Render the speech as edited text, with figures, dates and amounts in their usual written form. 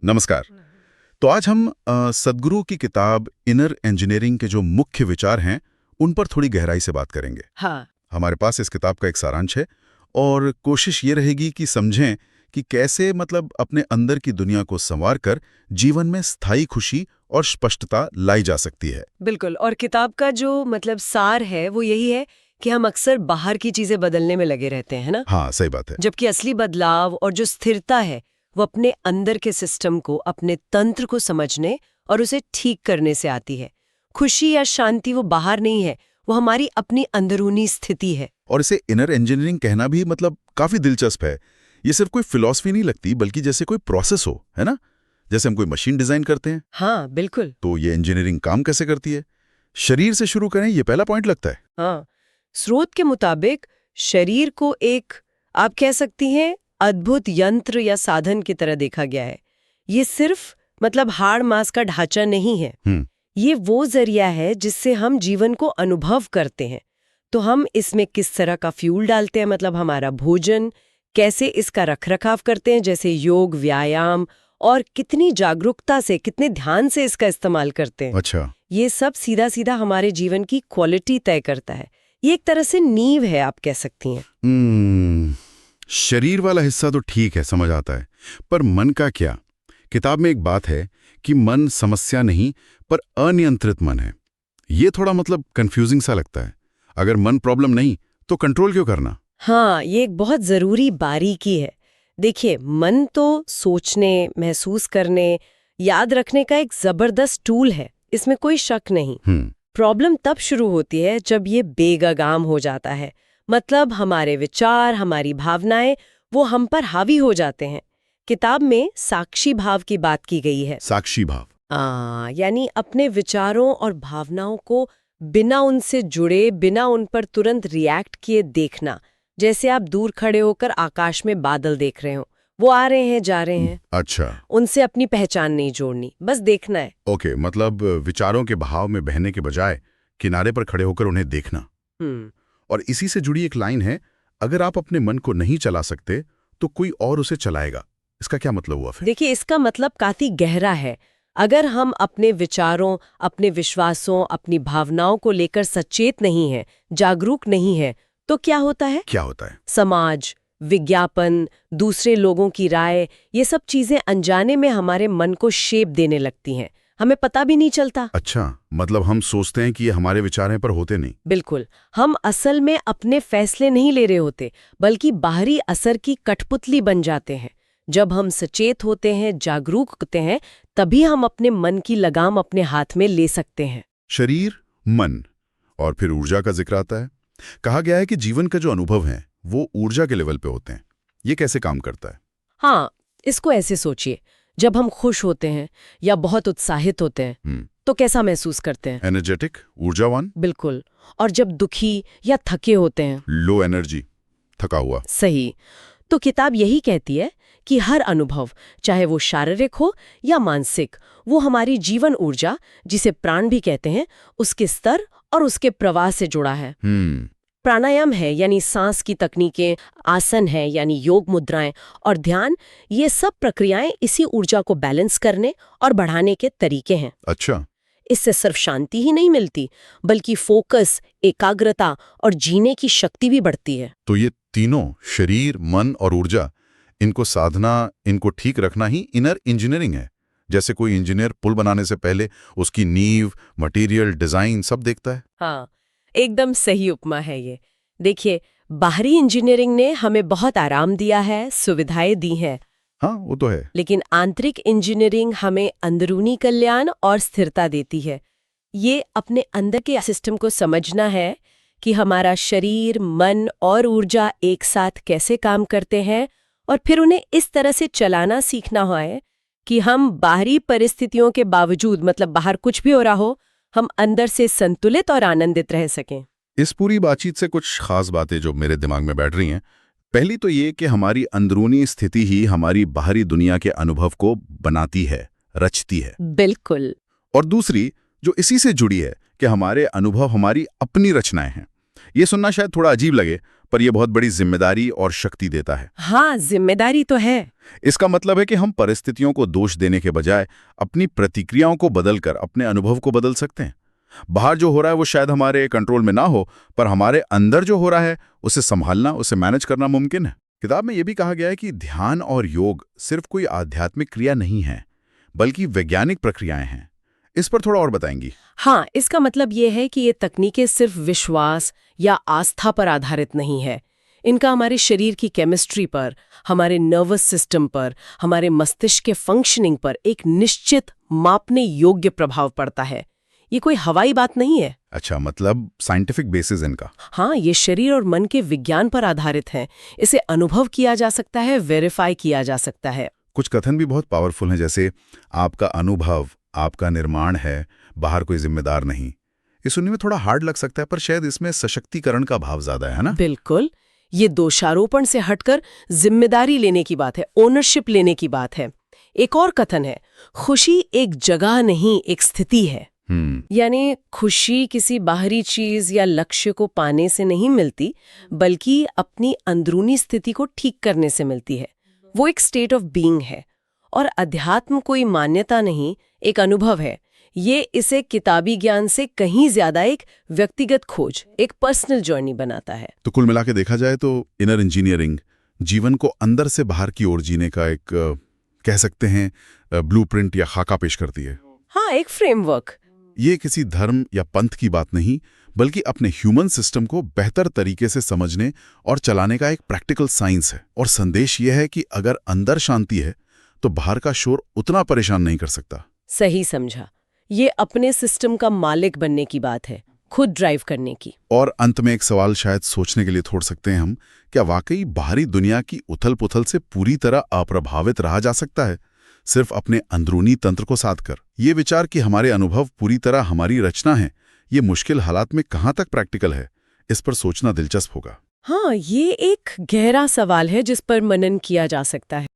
नमस्कार। तो आज हम सद्गुरु की किताब इनर इंजीनियरिंग के जो मुख्य विचार हैं उन पर थोड़ी गहराई से बात करेंगे। हाँ। हमारे पास इस किताब का एक सारांश है और कोशिश ये रहेगी कि समझें कि कैसे अपने अंदर की दुनिया को संवार कर जीवन में स्थायी खुशी और स्पष्टता लाई जा सकती है। बिल्कुल। और किताब का जो सार है वो यही है कि हम अक्सर बाहर की चीजें बदलने में लगे रहते हैं, है ना? हाँ, सही बात है। जबकि असली बदलाव और जो स्थिरता है वो अपने अंदर के सिस्टम को, अपने तंत्र को समझने और उसे ठीक करने से आती है। खुशी या शांति वो बाहर नहीं है, वो हमारी अपनी अंदरूनी स्थिति है। और इसे इनर इंजीनियरिंग कहना भी काफी दिलचस्प है। ये सिर्फ कोई फिलॉसफी नहीं लगती, बल्कि जैसे कोई प्रोसेस हो, है ना? जैसे हम कोई मशीन डिजाइन करते हैं। हाँ, बिल्कुल। तो ये इंजीनियरिंग काम कैसे करती है? शरीर से शुरू करें, ये पहला पॉइंट लगता है। हाँ, स्रोत के मुताबिक शरीर को एक, आप कह सकती हैं, अद्भुत यंत्र या साधन की तरह देखा गया है। ये सिर्फ हाड़ मांस का ढांचा नहीं है। ये वो जरिया है जिससे हम जीवन को अनुभव करते हैं। तो हम इसमें किस तरह का फ्यूल डालते हैं, हमारा भोजन, कैसे इसका रखरखाव करते हैं, जैसे योग, व्यायाम, और कितनी जागरूकता से, कितने ध्यान से इसका इस्तेमाल करते हैं। अच्छा। ये सब सीधा सीधा हमारे जीवन की क्वालिटी तय करता है। ये एक तरह से नींव है, आप कह सकती हैं। शरीर वाला हिस्सा तो ठीक है, समझ आता है, पर मन का क्या? किताब में एक बात है कि मन समस्या नहीं, पर अनियंत्रित मन है। ये थोड़ा कंफ्यूजिंग सा लगता है। अगर मन प्रॉब्लम नहीं तो कंट्रोल क्यों करना? हाँ, ये एक बहुत जरूरी बारीकी है। देखिए, मन तो सोचने, महसूस करने, याद रखने का एक जबरदस्त टूल है, इसमें कोई शक नहीं। प्रॉब्लम तब शुरू होती है जब ये बेगाम हो जाता है। हमारे विचार, हमारी भावनाएं, वो हम पर हावी हो जाते हैं। किताब में साक्षी भाव की बात की गई है। साक्षी भाव? यानी अपने विचारों और भावनाओं को बिना उनसे जुड़े, बिना उन पर तुरंत रिएक्ट किए देखना। जैसे आप दूर खड़े होकर आकाश में बादल देख रहे हो, वो आ रहे हैं, जा रहे हैं। अच्छा। उनसे अपनी पहचान नहीं जोड़नी, बस देखना है। ओके, विचारों के बहाव में बहने के बजाय किनारे पर खड़े होकर उन्हें देखना। और इसी से जुड़ी एक लाइन है, अगर आप अपने मन को नहीं चला सकते तो कोई और उसे चलाएगा। इसका क्या मतलब हुआ फिर? देखिए, इसका काफी गहरा है। अगर हम अपने विचारों, अपने विश्वासों, अपनी भावनाओं को लेकर सचेत नहीं हैं, जागरूक नहीं हैं, तो क्या होता है? क्या होता है? समाज, विज्ञापन, दूसरे लोगों की राय, ये सब चीजें अनजाने में हमारे मन को शेप देने लगती हैं। हमें पता भी नहीं चलता। अच्छा, हम सोचते हैं कि ये हमारे विचार हैं, पर होते नहीं। बिल्कुल। हम असल में अपने फैसले नहीं ले रहे होते, बल्कि बाहरी असर की कठपुतली बन जाते हैं। जब हम सचेत होते हैं, जागरूक होते हैं, तभी हम अपने मन की लगाम अपने हाथ में ले सकते हैं। शरीर, मन और फिर ऊर्जा का जिक्र आता है। कहा गया है कि जीवन का जो अनुभव है वो ऊर्जा के लेवल पे होते हैं। ये कैसे काम करता है? हाँ, इसको ऐसे सोचिए, जब हम खुश होते हैं या बहुत उत्साहित होते हैं तो कैसा महसूस करते हैं? एनर्जेटिक, ऊर्जावान। बिल्कुल। और जब दुखी या थके होते हैं? लो एनर्जी, थका हुआ। सही। तो किताब यही कहती है कि हर अनुभव, चाहे वो शारीरिक हो या मानसिक, वो हमारी जीवन ऊर्जा, जिसे प्राण भी कहते हैं, उसके स्तर और उसके प्रवाह से जुड़ा है। प्राणायाम है यानी सांस की तकनीकें, आसन है यानी योग मुद्राएं, और ध्यान, ये सब प्रक्रियाएं इसी ऊर्जा को बैलेंस करने और बढ़ाने के तरीके हैं। अच्छा। इससे सिर्फ शांति ही नहीं मिलती, बल्कि फोकस, एकाग्रता और जीने की शक्ति भी बढ़ती है। तो ये तीनों, शरीर, मन और ऊर्जा, इनको साधना, इनको ठीक रखना ही इनर इंजीनियरिंग है। जैसे कोई इंजीनियर पुल बनाने से पहले उसकी नींव, मटेरियल, डिजाइन सब देखता है। हाँ, एकदम सही उपमा है ये। देखिए, बाहरी इंजीनियरिंग ने हमें बहुत आराम दिया है, सुविधाएं दी हैं। हाँ, वो तो है। लेकिन आंतरिक इंजीनियरिंग हमें अंदरूनी कल्याण और स्थिरता देती है। ये अपने अंदर के सिस्टम को समझना है कि हमारा शरीर, मन और ऊर्जा एक साथ कैसे काम करते हैं, और फिर उन्हें इस तरह से चलाना सीखना है कि हम बाहरी परिस्थितियों के बावजूद, बाहर कुछ भी हो रहा हो, हम अंदर से संतुलित और आनंदित रह सकें। इस पूरी बातचीत से कुछ खास बातें जो मेरे दिमाग में बैठ रही हैं। पहली तो ये कि हमारी अंदरूनी स्थिति ही हमारी बाहरी दुनिया के अनुभव को बनाती है, रचती है। बिल्कुल। और दूसरी, जो इसी से जुड़ी है, कि हमारे अनुभव हमारी अपनी रचनाएं हैं। ये सुनना शायद थोड़ा अजीब लगे, पर यह बहुत बड़ी जिम्मेदारी और शक्ति देता है। हाँ, जिम्मेदारी तो है। इसका मतलब है कि हम परिस्थितियों को दोष देने के बजाय अपनी प्रतिक्रियाओं को बदलकर अपने अनुभव को बदल सकते हैं। बाहर जो हो रहा है वो शायद हमारे कंट्रोल में ना हो, पर हमारे अंदर जो हो रहा है उसे संभालना, उसे मैनेज करना मुमकिन है। किताब में यह भी कहा गया है कि ध्यान और योग सिर्फ कोई आध्यात्मिक क्रिया नहीं है, बल्कि वैज्ञानिक प्रक्रियाएं हैं। इस पर थोड़ा और बताएंगी? हाँ, इसका मतलब ये है कि ये तकनीकें सिर्फ विश्वास या आस्था पर आधारित नहीं है। इनका हमारे शरीर की केमिस्ट्री पर, हमारे नर्वस सिस्टम पर, हमारे मस्तिष्क के फंक्शनिंग पर एक निश्चित मापने योग्य प्रभाव पड़ता है। ये कोई हवाई बात नहीं है। अच्छा, मतलब साइंटिफिक बेसिस इनका? हाँ, ये शरीर और मन के विज्ञान पर आधारित है। इसे अनुभव किया जा सकता है, वेरीफाई किया जा सकता है। कुछ कथन भी बहुत पावरफुल हैं, जैसे आपका अनुभव आपका निर्माण है, बाहर कोई जिम्मेदार नहीं। ये सुनने में थोड़ा हार्ड लग सकता है, पर शायद इसमें सशक्तिकरण का भाव ज्यादा है ना? बिल्कुल, ये दोषारोपण से हटकर जिम्मेदारी लेने की बात है, ओनरशिप लेने की बात है। एक और कथन है, खुशी एक जगह नहीं, एक स्थिति है। यानी खुशी किसी बाहरी चीज या लक्ष्य को पाने से नहीं मिलती, बल्कि अपनी अंदरूनी स्थिति को ठीक करने से मिलती है। वो एक स्टेट ऑफ बीइंग है। और अध्यात्म कोई मान्यता नहीं, एक अनुभव है। ये इसे किताबी ज्ञान से कहीं ज्यादा एक व्यक्तिगत खोज, एक पर्सनल जर्नी बनाता है। तो कुल मिला के देखा जाए तो इनर इंजीनियरिंग जीवन को अंदर से बाहर की ओर जीने का एक कह सकते हैं ब्लूप्रिंट या खाका पेश करती है। हाँ, एक फ्रेमवर्क। ये किसी धर्म या पंथ की बात नहीं, बल्कि अपने ह्यूमन सिस्टम को बेहतर तरीके से समझने और चलाने का एक प्रैक्टिकल साइंस है। और संदेश यह है कि अगर अंदर शांति है तो बाहर का शोर उतना परेशान नहीं कर सकता। सही समझा। ये अपने सिस्टम का मालिक बनने की बात है, खुद ड्राइव करने की। और अंत में एक सवाल शायद सोचने के लिए छोड़ सकते हैं हम, क्या वाकई बाहरी दुनिया की उथल-पुथल से पूरी तरह अप्रभावित रहा जा सकता है, सिर्फ अपने अंदरूनी तंत्र को साध कर? ये विचार कि हमारे अनुभव पूरी तरह हमारी रचना है, ये मुश्किल हालात में कहाँ तक प्रैक्टिकल है, इस पर सोचना दिलचस्प होगा। हाँ, ये एक गहरा सवाल है जिस पर मनन किया जा सकता है।